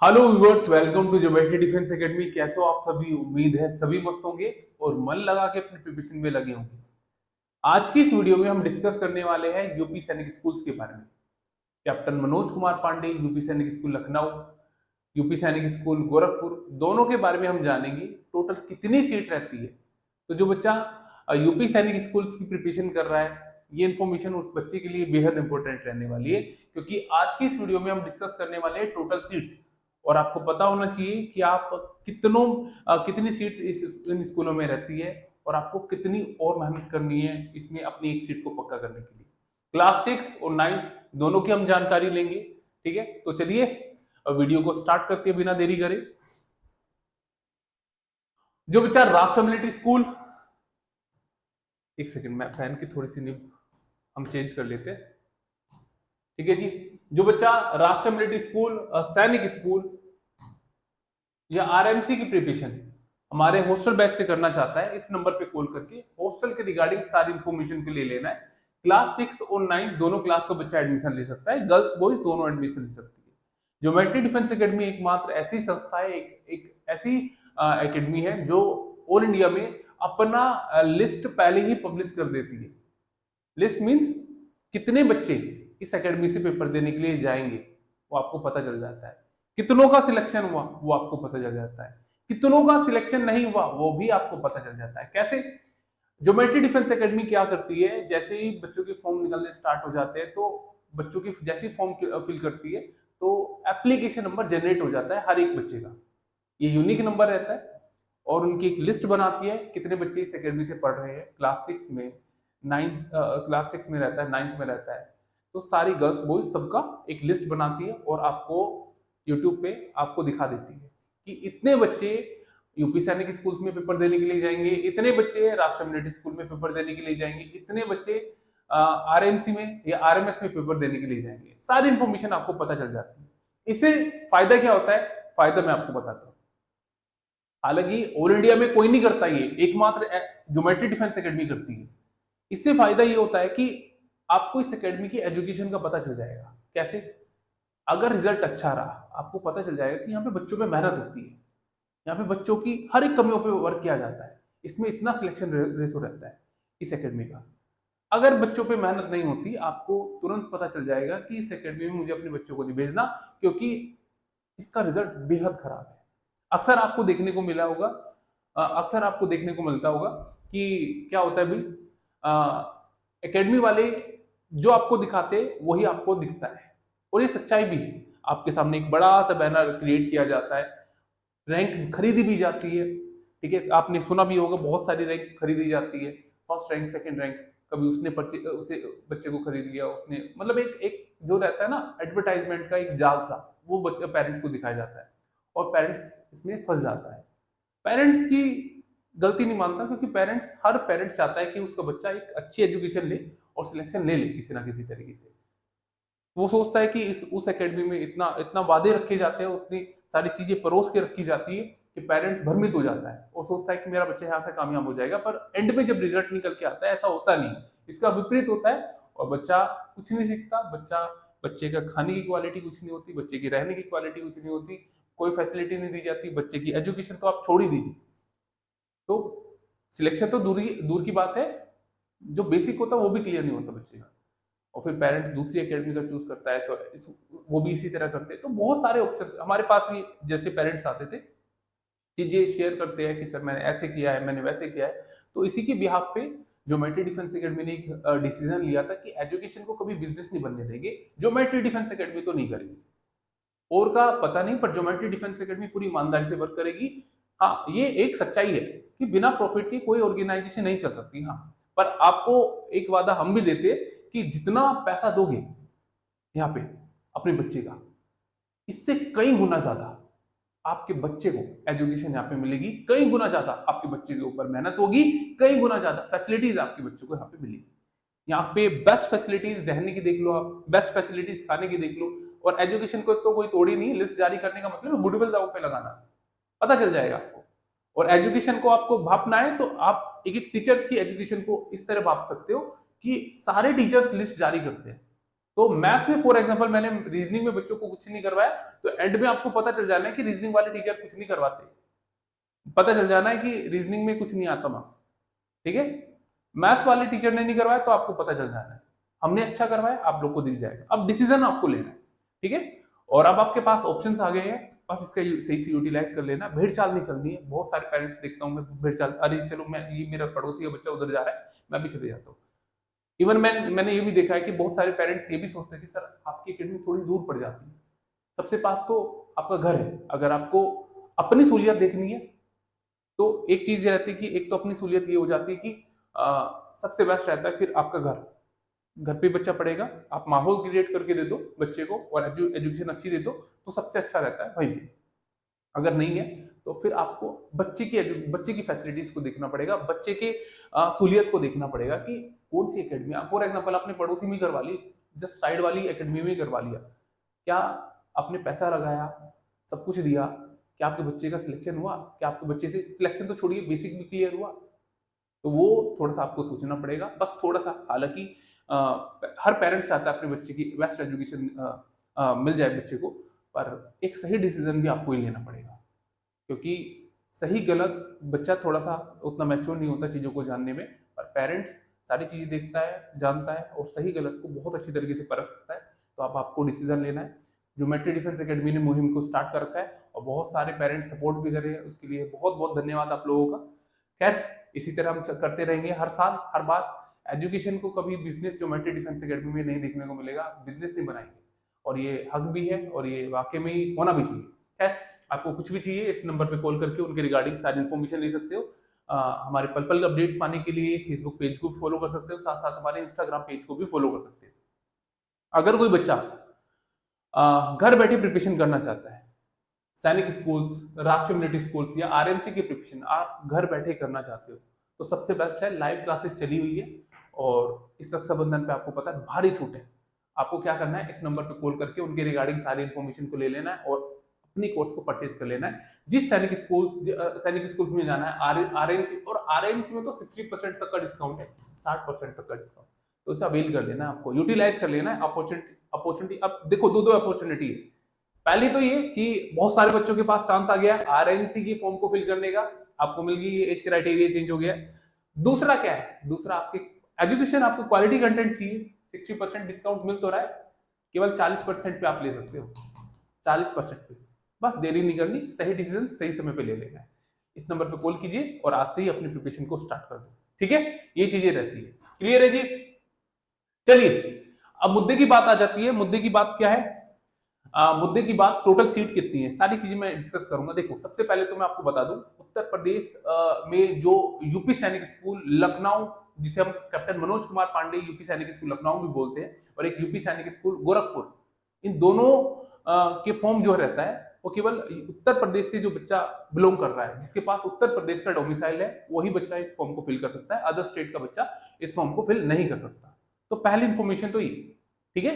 Hello viewers, welcome to geometry defence academy. कैसे हो आप सभी? उम्मीद है सभी मस्त होंगे और मन लगा के अपनी प्रिपरेशन में लगे होंगे। आज की इस वीडियो में हम डिस्कस करने वाले हैं यूपी सैनिक स्कूल्स के बारे में। कैप्टन मनोज कुमार पांडे यूपी सैनिक स्कूल लखनऊ, यूपी सैनिक स्कूल गोरखपुर, दोनों के बारे में हम जानेंगे। टोटल कितनी सीट रहती है। तो जो बच्चा यूपी सैनिक स्कूल्स की प्रिपरेशन कर रहा है, ये इन्फॉर्मेशन उस बच्चे के लिए बेहद इंपॉर्टेंट रहने वाली है, क्योंकि आज की इस वीडियो में हम डिस्कस करने वाले हैं टोटल सीट्स। और आपको पता होना चाहिए कि आप कितनी सीट्स इन स्कूलों में रहती है और आपको कितनी और मेहनत करनी है इसमें अपनी एक सीट को पक्का करने के लिए। क्लास 6 और 9 दोनों की हम जानकारी लेंगे। ठीक है, तो चलिए वीडियो को स्टार्ट करते हैं बिना देरी करे। जो बच्चा राष्ट्र मिलिट्री स्कूल, एक सेकंड, मैं फैन की थोड़ी सी निब हम चेंज कर लेते हैं। ठीक है जी। जो बच्चा राष्ट्र मिलिट्री स्कूल, सैनिक स्कूल या आरएमसी की प्रिपरेशन हमारे हॉस्टल बैच से करना चाहता है, इस नंबर पे कॉल करके हॉस्टल के रिगार्डिंग सारी इंफॉर्मेशन के लिए लेना है। क्लास 6 और 9 दोनों क्लास का बच्चा एडमिशन ले सकता है, गर्ल्स बॉयज दोनों एडमिशन ले सकती है। ज्योमेट्री डिफेंस एकेडमी एकमात्र ऐसी संस्था है, एक ऐसी एकेडमी है जो ऑल इंडिया में अपना लिस्ट पहले ही पब्लिश कर देती है। लिस्ट मींस कितने बच्चे इस एकेडमी से पेपर देने के लिए जाएंगे वो आपको पता चल जाता है। कितनों का सिलेक्शन हुआ वो आपको पता चल जाता है। कितनों का सिलेक्शन नहीं हुआ वो भी आपको पता चल जाता है। कैसे? ज्योमेट्री डिफेंस एकेडमी क्या करती है, जैसे ही बच्चों के फॉर्म निकलने स्टार्ट हो जाते हैं तो बच्चों की जैसे फॉर्म फिल करती है तो एप्लीकेशन नंबर जनरेट हो जाता है हर एक बच्चे का। ये यूनिक नंबर रहता है और उनकी एक लिस्ट बनाती है कितने बच्चे इस एकेडमी से पढ़ रहे हैं। क्लास 6 में, क्लास 6 में रहता है, 9th में रहता है, तो सारी गर्ल्स बॉयज सबका एक लिस्ट बनाती है और आपको यूट्यूब पे आपको दिखा देती है कि इतने बच्चे यूपी सैनिक स्कूल्स में पेपर देने के लिए जाएंगे, इतने बच्चे राष्ट्र मिलिट्री स्कूल में पेपर देने के लिए जाएंगे, इतने बच्चे आरएमसी में या आरएमएस में पेपर देने के लिए जाएंगे। सारी इंफॉर्मेशन आपको पता चल जाती है। इससे फायदा क्या होता है? फायदा मैं आपको बताता हूँ। हालांकि ऑल इंडिया में कोई नहीं करता, ये एकमात्र ज्योमेट्री डिफेंस एकेडमी करती है। इससे फायदा ये होता है कि आपको इस एकेडमी की एजुकेशन का पता चल जाएगा। कैसे? अगर रिजल्ट अच्छा रहा आपको पता चल जाएगा कि यहाँ पे बच्चों में मेहनत होती है, यहाँ पे बच्चों की हर एक कमियों पे वर्क किया जाता है, इसमें इतना सिलेक्शन रेशो रहता है इस एकेडमी का। अगर बच्चों पे मेहनत नहीं होती आपको तुरंत पता चल जाएगा कि इस एकेडमी में मुझे अपने बच्चों को नहीं भेजना, क्योंकि इसका रिजल्ट बेहद खराब है। अक्सर आपको देखने को मिला होगा, अक्सर आपको देखने को मिलता होगा कि क्या होता है भाई, एकेडमी वाले जो आपको दिखाते वही आपको दिखता है। और ये सच्चाई भी है। आपके सामने एक बड़ा सा बैनर क्रिएट किया जाता है, रैंक खरीदी भी जाती है। ठीक है, आपने सुना भी होगा बहुत सारी रैंक खरीदी जाती है, फर्स्ट रैंक, सेकंड रैंक। कभी उसने उसे बच्चे को खरीद लिया, उसने मतलब एक एक जो रहता है ना एडवर्टाइजमेंट का एक जाल सा, वो बच्चे पेरेंट्स को दिखाया जाता है और पेरेंट्स इसमें फंस जाता है। पेरेंट्स की गलती नहीं मानता, क्योंकि हर पेरेंट्स चाहता है कि उसका बच्चा एक अच्छी एजुकेशन ले और सिलेक्शन ले ले किसी ना किसी तरीके से। वो सोचता है कि इस उस एकेडमी में इतना इतना वादे रखे जाते हैं, उतनी सारी चीजें परोस के रखी जाती है कि पेरेंट्स भ्रमित हो जाता है और सोचता है कि मेरा बच्चा यहाँ से कामयाब हो जाएगा। पर एंड में जब रिजल्ट निकल के आता है ऐसा होता नहीं, इसका विपरीत होता है और बच्चा कुछ नहीं सीखता। बच्चे का खाने की क्वालिटी कुछ नहीं होती, बच्चे की रहने की क्वालिटी कुछ नहीं होती, कोई फैसिलिटी नहीं दी जाती, बच्चे की एजुकेशन तो आप छोड़ ही दीजिए। तो सिलेक्शन तो दूर की बात है, जो बेसिक होता है वो भी क्लियर नहीं होता बच्चे का। और फिर पेरेंट्स दूसरी एकेडमी का चूज करता है तो वो भी इसी तरह करते हैं। तो बहुत सारे ऑप्शन हमारे पास भी, जैसे पेरेंट्स आते थे चीजें शेयर करते हैं कि सर मैंने ऐसे किया है, मैंने वैसे किया है। तो इसी के बिहाफ पे ज्योमेट्री डिफेंस एकेडमी ने एक डिसीजन लिया था कि एजुकेशन को कभी बिजनेस नहीं बनने देंगे, ज्योमेट्री डिफेंस एकेडमी तो नहीं करेगी। और का पता नहीं, पर ज्योमेट्री डिफेंस एकेडमी पूरी ईमानदारी से वर्क करेगी। हाँ, ये एक सच्चाई है कि बिना प्रॉफिट की कोई ऑर्गेनाइजेशन नहीं चल सकती। हाँ, पर आपको एक वादा हम भी देते हैं कि जितना पैसा दोगे यहाँ पे अपने बच्चे का, इससे कई गुना ज्यादा आपके बच्चे को एजुकेशन यहाँ पे मिलेगी, कई गुना ज्यादा आपके बच्चे के ऊपर मेहनत होगी, कई गुना ज्यादा फैसिलिटीज आपके बच्चों को यहाँ पे मिलेगी। यहाँ पे बेस्ट फैसिलिटीज रहने की देख लो, आप बेस्ट फैसिलिटीज खाने की देख लो। और एजुकेशन को तो कोई तोड़ी नहीं, लिस्ट जारी करने का मतलब गुडविल दाव पे लगाना, पता चल जाएगा आपको। और एजुकेशन को आपको भापना है तो आप एक एक टीचर्स की एजुकेशन को इस तरह भाप सकते हो कि सारे टीचर्स लिस्ट जारी करते हैं, तो मैथ्स में फॉर एग्जांपल मैंने रीजनिंग में बच्चों को कुछ नहीं करवाया, तो एंड में आपको पता चल जाना है कि रीजनिंग वाले टीचर कुछ नहीं करवाते, पता चल जाना है कि रीजनिंग में कुछ नहीं आता मार्क्स, ठीक है। मैथ्स वाले टीचर ने नहीं करवाया तो आपको पता चल जाना है, हमने अच्छा करवाया, आप लोग को दिख जाएगा। अब डिसीजन आपको लेना है, ठीक है। और अब आपके पास ऑप्शंस आ गए हैं, बस इसका सही से यूटिलाइज कर लेना। भेड़ चाल नहीं चलनी है। बहुत सारे पेरेंट्स देखता हूँ मैं, भेड़ चाल, अरे चलो मैं, ये मेरा पड़ोसी का बच्चा उधर जा रहा है, मैं भी चले जाता हूँ। इवन मैंने ये भी देखा है कि बहुत सारे पेरेंट्स ये भी सोचते हैं कि सर आपकी एकेडमी थोड़ी दूर पड़ जाती है, सबसे पास तो आपका घर है। अगर आपको अपनी सहूलियत देखनी है तो एक चीज ये रहती है कि एक तो अपनी सहूलियत ये हो जाती है कि सबसे बेस्ट रहता है फिर आपका घर पे बच्चा पढ़ेगा, आप माहौल क्रिएट करके दे दो बच्चे को और एजुकेशन अच्छी दे दो तो सबसे अच्छा रहता है वहीं पे। अगर नहीं है तो फिर आपको बच्चे की फैसिलिटीज को देखना पड़ेगा, बच्चे के सहूलियत को देखना पड़ेगा कि कौन सी एकेडमी। फॉर एग्जाम्पल आपने पड़ोसी में करवा ली, जस्ट साइड वाली एकेडमी में करवा लिया, क्या आपने पैसा लगाया, सब कुछ दिया, क्या आपके बच्चे का सिलेक्शन हुआ, क्या आपके बच्चे से सिलेक्शन तो छोड़िए बेसिक भी क्लियर हुआ, तो वो थोड़ा सा आपको सोचना पड़ेगा। बस थोड़ा सा, हालांकि हर पेरेंट्स चाहता है अपने बच्चे की बेस्ट एजुकेशन मिल जाए बच्चे को, पर एक सही डिसीजन भी आपको ही लेना पड़ेगा, क्योंकि सही गलत बच्चा थोड़ा सा उतना मैच्योर नहीं होता चीज़ों को जानने में, पर पेरेंट्स सारी चीज़ें देखता है, जानता है और सही गलत को बहुत अच्छी तरीके से परख सकता है। तो अब आपको डिसीजन लेना है। ज्योमेट्री डिफेंस एकेडमी ने मुहिम को स्टार्ट कर रखा है और बहुत सारे पेरेंट्स सपोर्ट भी कर रहे हैं, उसके लिए बहुत बहुत धन्यवाद आप लोगों का। खैर इसी तरह हम करते रहेंगे हर साल हर बार। एजुकेशन को कभी बिजनेस ज्योमेट्री डिफेंस एकेडमी में नहीं देखने को मिलेगा, बिजनेस नहीं बनाएंगे, और ये हक भी है और ये वाकई में ही होना भी चाहिए। खैर आपको कुछ भी चाहिए इस नंबर पे कॉल करके उनके रिगार्डिंग सारी इन्फॉर्मेशन ले सकते हो। हमारे पल पल अपडेट पाने के लिए फेसबुक पेज को फॉलो कर सकते हो, साथ साथ हमारे इंस्टाग्राम पेज को भी फॉलो कर सकते हो। अगर कोई बच्चा घर बैठे प्रिपरेशन करना चाहता है, सैनिक स्कूल्स, राष्ट्रीय मिलिट्री स्कूल्स या आरएमसी की प्रिपरेशन आप घर बैठे करना चाहते हो, तो सबसे बेस्ट है लाइव क्लासेस चली हुई है और इस रक्षाबंधन पे आपको पता है भारी छूट है। आपको क्या करना है, इस नंबर पे कॉल करके उनके रिगार्डिंग सारी इन्फॉर्मेशन को ले लेना है और अपनी कोर्स को परचेज कर लेना है। जिस सैनिक स्कूल में जाना है, आरएमसी, और आरएमसी में तो 60% तक का डिस्काउंट है, 60% तक का डिस्काउंट, तो इसे अवेल कर लेना है, आपको यूटिलाइज कर लेना है अपॉर्चुनिटी। अब देखो दो अपॉर्चुनिटी है। पहली तो ये कि बहुत सारे बच्चों के पास चांस आ गया आरएमसी की फॉर्म को फिल करने का, आपको मिल गई, एज क्राइटेरिया चेंज हो गया। दूसरा क्या है, दूसरा आपकी एजुकेशन, आपको क्वालिटी कंटेंट चाहिए, 60% डिस्काउंट मिल तो रहा है, केवल 40% पे आप ले सकते हो, 40% पे। बस देरी नहीं करनी, सही डिसीजन सही समय पे ले लेना है। इस नंबर पे कॉल कीजिए और आज से ही अपनी प्रिपरेशन को स्टार्ट कर दो, ठीक है। ये चीजें रहती है, क्लियर है जी। चलिए अब मुद्दे की बात आ जाती है। मुद्दे की बात क्या है, मुद्दे की बात टोटल सीट कितनी है, सारी चीजें मैं डिस्कस करूंगा। देखो सबसे पहले तो मैं आपको बता दूं, उत्तर प्रदेश में जो यूपी सैनिक स्कूल लखनऊ, जिसे हम कैप्टन मनोज कुमार पांडे यूपी सैनिक स्कूल लखनऊ भी बोलते हैं, और एक यूपी सैनिक स्कूल गोरखपुर, इन दोनों के फॉर्म जो रहता है वो केवल उत्तर प्रदेश से जो बच्चा बिलोंग कर रहा है, जिसके पास उत्तर प्रदेश का डोमिसाइल है, वही बच्चा इस फॉर्म को फिल कर सकता है। अदर स्टेट का बच्चा इस फॉर्म को फिल नहीं कर सकता। तो पहली इंफॉर्मेशन तो ये, ठीक है।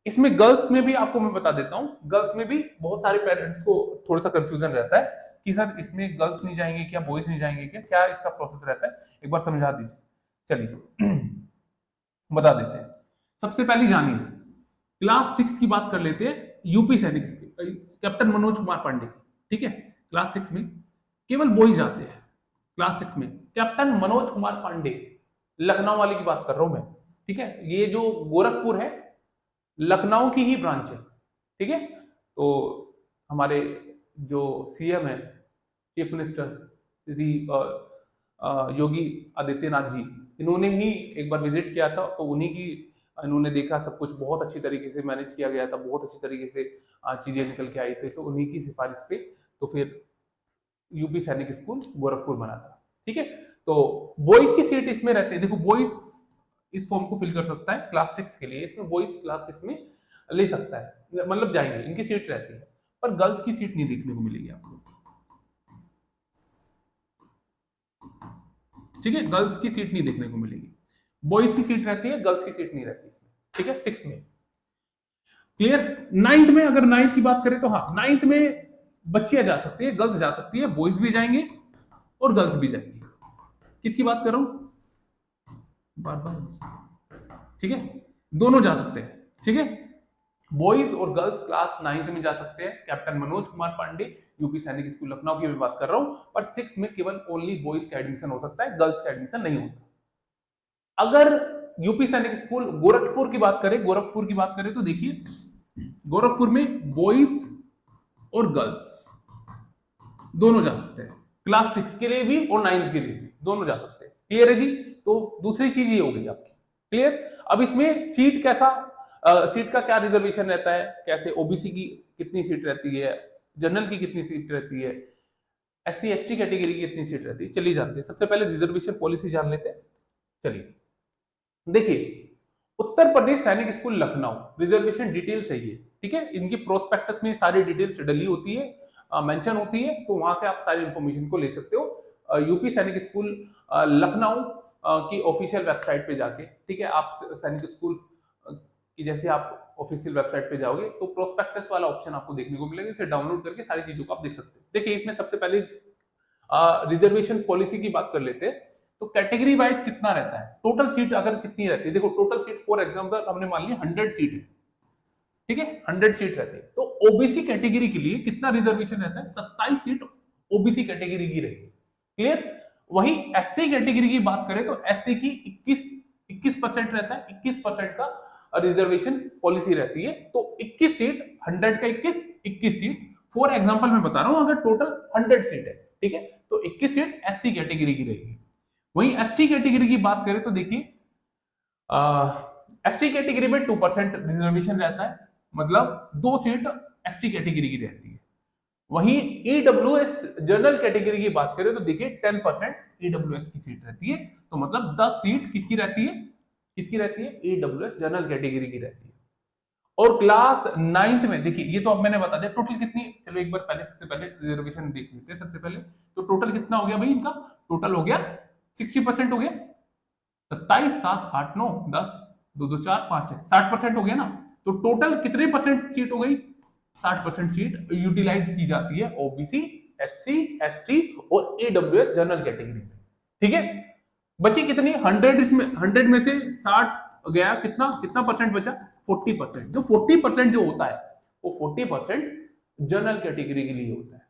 इसमें गर्ल्स में भी आपको मैं बता देता हूं, गर्ल्स में भी बहुत सारे पेरेंट्स को थोड़ा सा कंफ्यूजन रहता है कि सर इसमें गर्ल्स नहीं जाएंगे क्या, बॉयज नहीं जाएंगे क्या, क्या इसका प्रोसेस रहता है, एक बार समझा दीजिए। चलिए बता देते हैं। सबसे पहले जानिए, क्लास 6 की बात कर लेते हैं, यूपी सैनिक कैप्टन मनोज कुमार पांडे, ठीक है। क्लास 6 में केवल बॉयज जाते हैं। क्लास 6 में कैप्टन मनोज कुमार पांडे, लखनऊ वाली की बात कर रहा हूं मैं, ठीक है। ये जो गोरखपुर है लखनऊ की ही ब्रांच है, ठीक है। तो हमारे जो सीएम है, चीफ मिनिस्टर श्री योगी आदित्यनाथ जी, इन्होंने ही एक बार विजिट किया था, तो उन्हीं की इन्होंने देखा सब कुछ बहुत अच्छी तरीके से मैनेज किया गया था, बहुत अच्छी तरीके से चीजें निकल के आई थी, तो उन्हीं की सिफारिश पे तो फिर यूपी सैनिक स्कूल गोरखपुर बना था, ठीक है। तो बॉयज की सीट इसमें रहती है। देखो बॉयज इस फॉर्म को फिल कर सकता है क्लास 6 के लिए, इसमें बॉयज क्लास 6 में ले सकता है, मतलब जाएंगे, इनकी सीट रहती है, पर गर्ल्स की सीट नहीं देखने को मिलेगी आपको, ठीक है। गर्ल्स की सीट नहीं देखने को मिलेगी, बॉयज की सीट रहती है, गर्ल्स की सीट नहीं रहती इसमें, ठीक है। 6 में क्लियर। 9th में, अगर 9th की बात करें तो हाँ, 9th में बच्चियां जा सकती है, गर्ल्स जा सकती है, बॉयज भी जाएंगे और गर्ल्स भी जाएंगे। किसकी बात कर रहा हूं, बार बार, ठीक है, दोनों जा सकते हैं। ठीक है। बॉयज और गर्ल्स क्लास 9th में जा सकते हैं। कैप्टन मनोज कुमार पांडे, यूपी सैनिक स्कूल लखनऊ की मैं बात कर रहा हूं, पर 6th में केवल ओनली बॉयज का एडमिशन हो सकता है, गर्ल्स का एडमिशन नहीं होता। अगर यूपी सैनिक स्कूल गोरखपुर की बात करें, गोरखपुर की बात करें तो देखिए गोरखपुर में बॉयज और गर्ल्स दोनों जा सकते हैं, क्लास 6 के लिए भी और 9th के लिए भी दोनों जा सकते हैं। क्लियर है जी। तो दूसरी चीज ये हो गई आपकी क्लियर। अब इसमें सीट कैसा, सीट का क्या रिजर्वेशन रहता है, कैसे ओबीसी की कितनी सीट रहती है, जनरल की कितनी सीट रहती है, एससी एसटी कैटेगरी की कितनी सीट रहती है, चलिए जानते हैं। सबसे पहले रिजर्वेशन पॉलिसी जान लेते हैं। चलिए देखिए, उत्तर प्रदेश सैनिक स्कूल लखनऊ रिजर्वेशन डिटेल्स है ये, ठीक है। इनकी प्रोस्पेक्टस में सारी डिटेल्स डली होती है, मेंशन होती है, तो वहां से आप सारी इंफॉर्मेशन को ले सकते हो। यूपी सैनिक स्कूल लखनऊ की ऑफिशियल वेबसाइट पे जाके, ठीक है, आप सैनिक स्कूल की जैसे आप ऑफिशियल वेबसाइट पे जाओगे तो प्रोस्पेक्टस वाला ऑप्शन आपको देखने को मिलेगा, इसे डाउनलोड करके सारी चीजों को आप देख सकते हैं। देखिए इसमें सबसे पहले रिजर्वेशन पॉलिसी की बात कर लेते हैं। तो कैटेगरी वाइज कितना रहता है, टोटल सीट अगर कितनी रहती है, देखो टोटल सीट फॉर एग्जांपल हमने मान लिया 100 सीट है, ठीक है, 100 सीट रहती है, तो ओबीसी कैटेगरी के लिए कितना रिजर्वेशन रहता है, 27 सीट ओबीसी कैटेगरी की रहेगी। क्लियर। वही एससी कैटेगरी की बात करें तो एससी की 21% रहता है, 21% का रिजर्वेशन पॉलिसी रहती है। तो 21 सीट, 100 का 21 सीट फॉर एग्जांपल मैं बता रहा हूं, अगर टोटल 100 सीट है, ठीक है, तो 21 सीट एससी कैटेगरी की रहेगी। वहीं एसटी कैटेगरी की बात करें तो देखिए एसटी कैटेगरी में 2% रिजर्वेशन रहता है, मतलब 2 सीट एसटी कैटेगरी की रहती है। वहीं ईडब्ल्यूएस जनरल कैटेगरी की बात करें तो देखिए 10% ईडब्ल्यूएस की सीट रहती है, तो मतलब 10 सीट किसकी रहती है, किसकी रहती है, ईडब्ल्यूएस जनरल कैटेगरी की रहती है। और क्लास 9th में देखिए, ये तो अब मैंने बता दिया टोटल कितनी, चलो एक बार पहले सबसे पहले रिजर्वेशन देख लेते हैं। सबसे पहले तो टोटल कितना हो गया भाई, इनका टोटल हो गया 60% हो गया, 27 7 8 9 10 2 2 4 5 6 60% हो गया ना। तो टोटल कितने परसेंट सीट हो गई, 60% सीट यूटिलाइज की जाती है ओबीसी, एससी, एसटी और ईडब्ल्यूएस जनरल कैटेगरी में, ठीक है। बची कितनी 100 में से 60 गया, कितना कितना परसेंट बचा, 40%। जो 40% जो होता है वो 40% जनरल कैटेगरी के लिए होता है,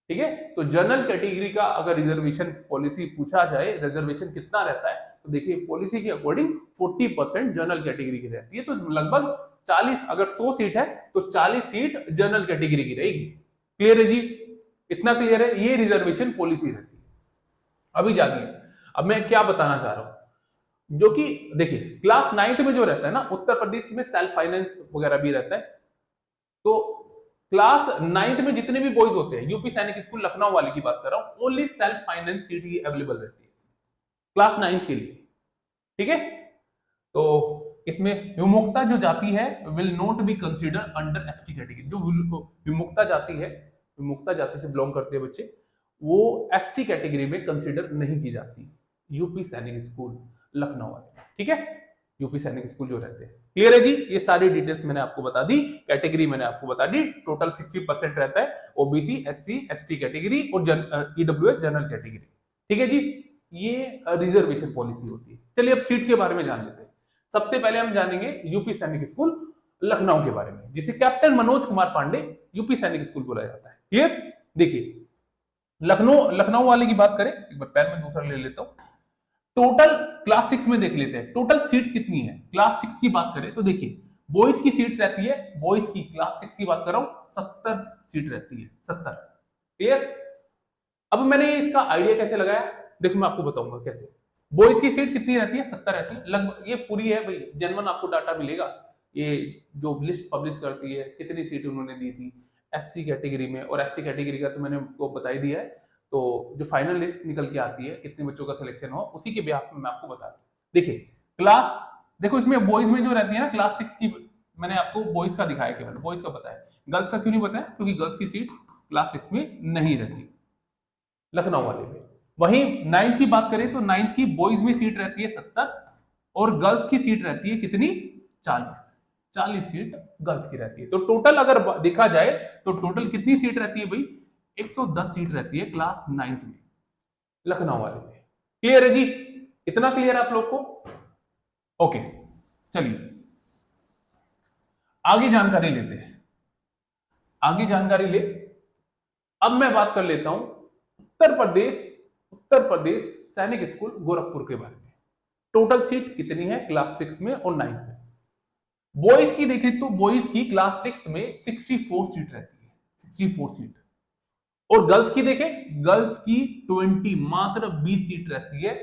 ठीक है। तो जनरल कैटेगरी का अगर रिजर्वेशन पॉलिसी पूछा जाए, रिजर्वेशन कितना रहता है, तो देखिए पॉलिसी के अकॉर्डिंग 40% जनरल कैटेगरी की रहती है। तो लगभग 40, अगर 100 सीट है तो 40 सीट जनरल कैटेगरी की रहेगी। क्लियर है जी, इतना क्लियर है, ये रिजर्वेशन पॉलिसी रहती है। अभी जानिए अब मैं क्या बताना चाह रहा हूं, जो कि देखिए क्लास 9th में जो रहता है ना, उत्तर प्रदेश में सेल्फ फाइनेंस वगैरह भी रहता है। तो क्लास 9th में जितने भी बॉयज होते हैं, यूपी सैनिक स्कूल लखनऊ वाले की बात कर रहा हूं, ओनली सेल्फ फाइनेंस सीट ही अवेलेबल रहती है क्लास 9th के लिए, ठीक है। तो इसमें विमुक्ता जो जाति है will not be consider under ST category. जो विमुक्ता जाति है, विमुक्ता जाति से बिलोंग करते हैं बच्चे, वो एसटी कैटेगरी में कंसीडर नहीं की जाती यूपी सैनिक स्कूल लखनऊ वाले, ठीक है, यूपी सैनिक स्कूल जो रहते हैं। क्लियर है जी, ये सारी डिटेल्स मैंने आपको बता दी, कैटेगरी मैंने आपको बता दी। टोटल 60% रहता है ओबीसी, एससी, एसटी कैटेगरी और ईडब्ल्यूएस जनरल कैटेगरी, ठीक है जी। ये रिजर्वेशन पॉलिसी होती है। चलिए अब सीट के बारे में जान लेते हैं। सबसे पहले हम जानेंगे यूपी सैनिक स्कूल लखनऊ के बारे में, जिसे कैप्टन मनोज कुमार पांडे यूपी सैनिक स्कूल बोला जाता है। क्लियर। देखिए लखनऊ, लखनऊ वाले की बात करें, एक बार पैर में दूसरा ले लेता हूं। टोटल क्लास 6 में देख लेते हैं टोटल सीट्स कितनी है। क्लास 6 की बात करें तो देखिए बॉयज की सीट रहती है, बॉयज की क्लास 6 की बात कर रहा हूं, 70 सीट रहती है, 70। क्लियर। अब मैंने इसका आइडिया कैसे लगाया, देखो मैं आपको बताऊंगा कैसे। बॉयज की सीट कितनी रहती है, 70 रहती है लगभग, ये पूरी है भाई, जनरल आपको डाटा मिलेगा, ये जो लिस्ट पब्लिश करती है कितनी सीट उन्होंने दी थी एससी कैटेगरी में, और एसटी कैटेगरी का तो मैंने आपको बता ही दिया है। तो जो फाइनल लिस्ट निकल के आती है कितने बच्चों का सिलेक्शन हो, उसी के बेसिस पे मैं आपको बता दूं। देखिए क्लास, देखो इसमें बॉयज में जो रहती है ना क्लास 6 की, मैंने आपको बॉयज का दिखाया, केवल बॉयज का बताया, गर्ल्स का क्यों नहीं बताया, क्योंकि गर्ल्स की सीट क्लास 6 में नहीं रहती लखनऊ वाले में। वहीं 9th की बात करें तो 9th की बॉयज में सीट रहती है 70 और गर्ल्स की सीट रहती है कितनी, 40 सीट गर्ल्स की रहती है। तो टोटल अगर देखा जाए तो टोटल कितनी सीट रहती है भाई, 110 सीट रहती है क्लास 9th में लखनऊ वाले में। क्लियर है जी, इतना क्लियर आप लोग को, ओके। चलिए आगे जानकारी लेते हैं, आगे जानकारी ले। अब मैं बात कर लेता हूं उत्तर प्रदेश सैनिक स्कूल गोरखपुर के बारे में। टोटल सीट कितनी है क्लास 6 में और 9th में? बॉयज की देखें तो बॉयज की क्लास 6 में 64 सीट रहती है, 64 सीट। और गर्ल्स की देखें, गर्ल्स की 20 मात्र 20 सीट रहती है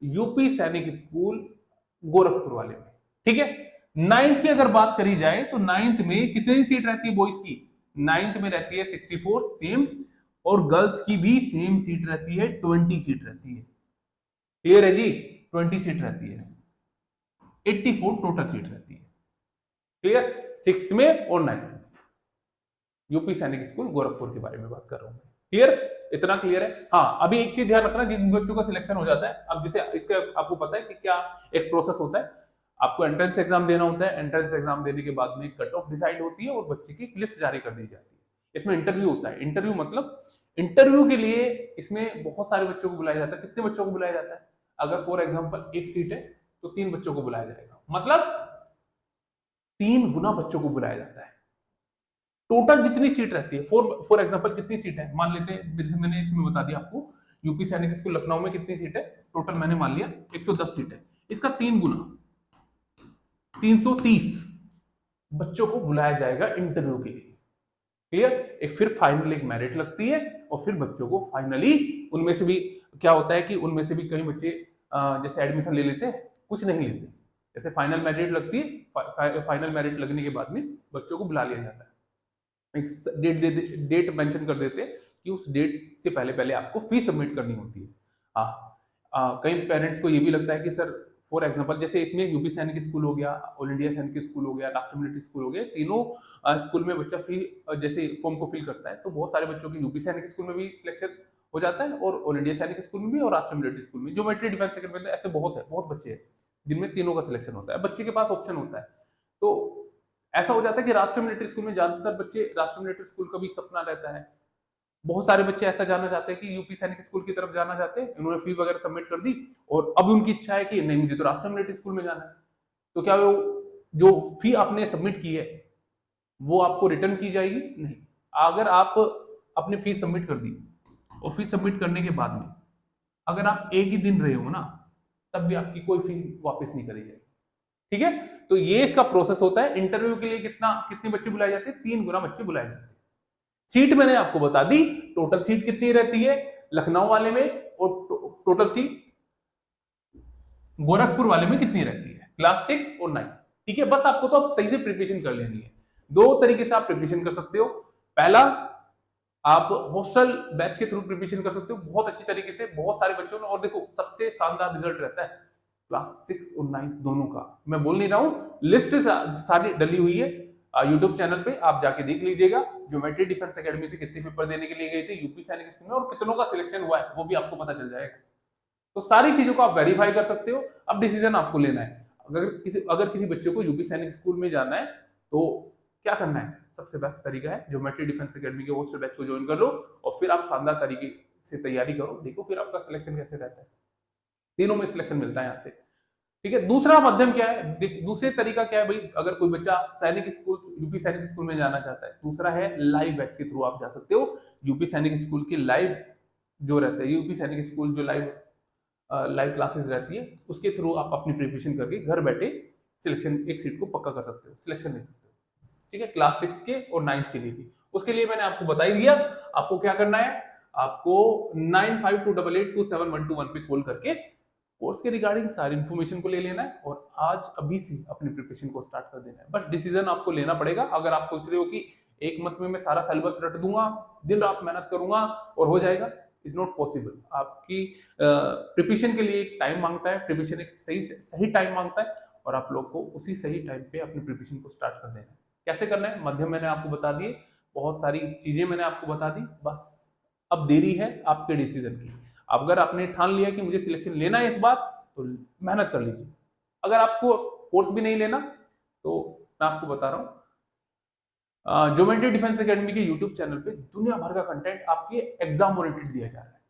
यूपी सैनिक स्कूल गोरखपुर वाले में। ठीक है, 9th की अगर बात करी जाए तो 9th में कितनी सीट रहती है बॉयज की? 9th में रहती है 64 सेम, और गर्ल्स की भी सेम सीट रहती है, 20 सीट रहती है। क्लियर है जी? 20 सीट रहती है, 84 टोटल सीट रहती है। क्लियर? 6th में और 9th में यूपी सैनिक स्कूल गोरखपुर के बारे में बात कर रहा हूं। क्लियर? इतना क्लियर है? हाँ, अभी एक चीज ध्यान रखना, जिन बच्चों का सिलेक्शन हो जाता है, अब जैसे इसका आपको पता है कि क्या एक प्रोसेस होता है, आपको एंट्रेंस एग्जाम देना होता है, एंट्रेंस एग्जाम देने के बाद में कट ऑफ डिसाइड होती है और बच्चे की लिस्ट जारी कर दी जाती है। इसमें इंटरव्यू होता है, इंटरव्यू मतलब इंटरव्यू के लिए इसमें बहुत सारे बच्चों को बुलाया जाता है। कितने बच्चों को बुलाया जाता है? अगर फॉर एग्जाम्पल एक सीट है तो 3 बच्चों को बुलाया जाएगा, मतलब 3 गुना बच्चों को बुलाया जाता है। टोटल जितनी सीट रहती है, फॉर एग्जाम्पल कितनी सीट है मान लेते हैं, मैंने इसमें बता दिया आपको, यूपी सैनिक स्कूल लखनऊ में कितनी सीट है टोटल, मैंने मान लिया 110 सीट है। इसका 3 गुना 330 बच्चों को बुलाया जाएगा इंटरव्यू के लिए। क्लियर? एक फिर फाइनल एक मेरिट लगती है और फिर बच्चों को फाइनली उनमें से भी क्या होता है कि उनमें से भी कई बच्चे जैसे एडमिशन ले लेते हैं, कुछ नहीं लेते। जैसे फाइनल मेरिट लगती है, फाइनल मेरिट लगने के बाद में बच्चों को बुला लिया जाता है, एक डेट मेंशन कर देते हैं कि उस डेट से पहले पहले आपको फीस सबमिट करनी होती है। कई पेरेंट्स को ये भी लगता है कि सर फॉर एग्जांपल जैसे इसमें यूपी सैनिक स्कूल हो गया, ऑल इंडिया सैनिक स्कूल हो गया, राष्ट्रीय मिलिट्री स्कूल हो गया, तीनों स्कूल में बच्चा फी जैसे फॉर्म को फिल करता है तो बहुत सारे बच्चों की यूपी सैनिक स्कूल में भी सिलेक्शन हो जाता है और ऑल इंडिया सैनिक स्कूल में भी और राष्ट्रीय मिलिट्री स्कूल में, जो मिलिट्री डिफेंस अकेडमी में ऐसे बहुत बच्चे हैं जिनमें तीनों का सिलेक्शन होता है। बच्चे के पास ऑप्शन होता है, तो ऐसा हो जाता है कि राष्ट्रीय मिलिट्री स्कूल में ज्यादातर बच्चे, राष्ट्रीय मिलिट्री स्कूल का भी सपना रहता है, बहुत सारे बच्चे ऐसा जाना चाहते हैं कि यूपी सैनिक स्कूल की तरफ जाना चाहते हैं, उन्होंने फी वगैरह सबमिट कर दी और अब उनकी इच्छा है कि नहीं मुझे तो राष्ट्रीय मिलिट्री स्कूल में जाना है। तो क्या वो जो फी आपने सबमिट की है वो आपको रिटर्न की जाएगी? नहीं। अगर आप अपनी फीस सबमिट कर दी और फीस सबमिट करने के बाद में अगर आप एक ही दिन रहे हो ना, तब भी आपकी कोई फी वापस नहीं करी जाएगी। ठीक है, तो ये इसका प्रोसेस होता है। इंटरव्यू के लिए कितने बच्चे बुलाए जाते हैं? 3 गुना बच्चे बुलाए जाते हैं। सीट मैंने आपको बता दी, टोटल सीट कितनी रहती है लखनऊ वाले में और टोटल सीट गोरखपुर वाले में कितनी रहती है, क्लास 6 और 9। ठीक है, बस आपको तो अब सही से प्रिपरेशन कर लेनी है। 2 तरीके से आप प्रिपरेशन कर सकते हो। पहला, आप हॉस्टल बैच के थ्रू प्रिपरेशन कर सकते हो बहुत अच्छी तरीके से, बहुत सारे बच्चों ने, और देखो सबसे शानदार रिजल्ट रहता है क्लास 6 और 9 दोनों का। मैं बोल नहीं रहा हूं, लिस्ट सारी डली हुई है यूट्यूब चैनल पे, आप जाके देख लीजिएगा। ज्योमेट्री डिफेंस एकेडमी से कितने पेपर देने के लिए गए थे यूपी सैनिक स्कूल में और कितनों का सिलेक्शन हुआ है वो भी आपको पता चल जाएगा। तो सारी चीजों को आप वेरीफाई कर सकते हो। अब डिसीजन आपको लेना है। अगर किसी बच्चे को यूपी सैनिक स्कूल में जाना है तो क्या करना है? सबसे बेस्ट तरीका है ज्योमेट्री डिफेंस एकेडमी के हॉस्टल बैच को ज्वाइन कर लो और फिर आप शानदार तरीके से तैयारी करो, देखो फिर आपका सिलेक्शन कैसे रहता है। तीनों में सिलेक्शन मिलता है यहाँ से। ठीक है, दूसरा माध्यम क्या है, दूसरे तरीका क्या है भाई, अगर कोई बच्चा सैनिक स्कूल, यूपी सैनिक स्कूल में जाना चाहता है, दूसरा है लाइव बैच के थ्रू आप जा सकते हो। यूपी सैनिक स्कूल की लाइव जो रहता है, यूपी सैनिक स्कूल जो लाइव क्लासेस रहती है उसके थ्रू आप अपनी प्रिपरेशन करके घर बैठे सिलेक्शन, एक सीट को पक्का कर सकते हो, सिलेक्शन ले सकते हो। ठीक है, क्लास 6 के और 9th के लिए भी। उसके लिए मैंने आपको बता ही दिया, आपको क्या करना है, आपको 9528827121 पे कॉल करके कोर्स के रिगार्डिंग सारी इंफॉर्मेशन को ले लेना है और आज अभी से अपनी प्रिपरेशन को स्टार्ट कर देना है। बस डिसीजन आपको लेना पड़ेगा। अगर आप सोच रहे हो कि एक मंथ में मैं सारा सिलेबस रट दूंगा, दिन रात मेहनत करूंगा और हो जाएगा, इज नॉट पॉसिबल। आपकी प्रिपरेशन के लिए एक टाइम मांगता है, प्रिपरेशन एक सही टाइम मांगता है और आप लोग को उसी सही टाइम पे अपनी प्रिपरेशन को स्टार्ट कर देना है। कैसे करना है, माध्यम मैंने आपको बता दिए, बहुत सारी चीजें मैंने आपको बता दी, बस अब देरी है आपके डिसीजन की। अगर आपने ठान लिया कि मुझे सिलेक्शन लेना है इस बार, तो मेहनत कर लीजिए। अगर आपको कोर्स भी नहीं लेना तो मैं आपको बता रहा हूँ, ज्योमेट्री डिफेंस एकेडमी के यूट्यूब चैनल पे दुनिया भर का कंटेंट आपके एग्जाम ओरिएंटेड दिया जा रहा है।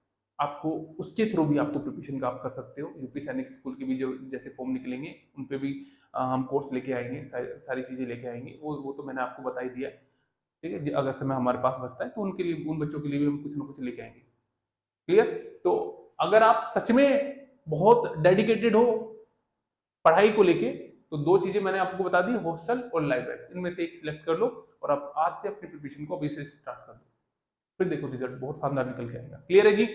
आपको उसके थ्रू भी आपको प्रिपरेशन का आप कर सकते हो। यूपी सैनिक स्कूल के भी जो जैसे फॉर्म निकलेंगे उन पे भी हम कोर्स लेके आएंगे, सारी चीज़ें लेके आएंगे, वो तो मैंने आपको बता ही दिया है। ठीक है, अगर समय हमारे पास बचता है तो उनके लिए, उन बच्चों के लिए भी हम कुछ ना कुछ लेके आएंगे। क्लियर? तो अगर आप सच में बहुत डेडिकेटेड हो पढ़ाई को लेके, तो दो चीजें मैंने आपको बता दी, हॉस्टल और लाइव बैच, इनमें से एक सिलेक्ट कर लो और आप आज से अपनी प्रिपरेशन को अभी से स्टार्ट कर दो। फिर देखो रिजल्ट बहुत शानदार निकल के आएगा। क्लियर है जी?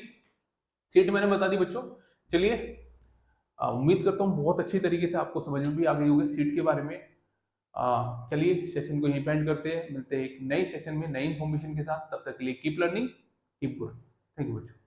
सीट मैंने बता दी बच्चों। चलिए, उम्मीद करता हूँ बहुत अच्छी तरीके से आपको समझ में भी आ गई होगी सीट के बारे में। चलिए सेशन को यहीं पे एंड करते हैं, मिलते हैं एक नए सेशन में नई इन्फॉर्मेशन के साथ। तब तक के लिए keep learning, keep growing. Thank you बच्चों।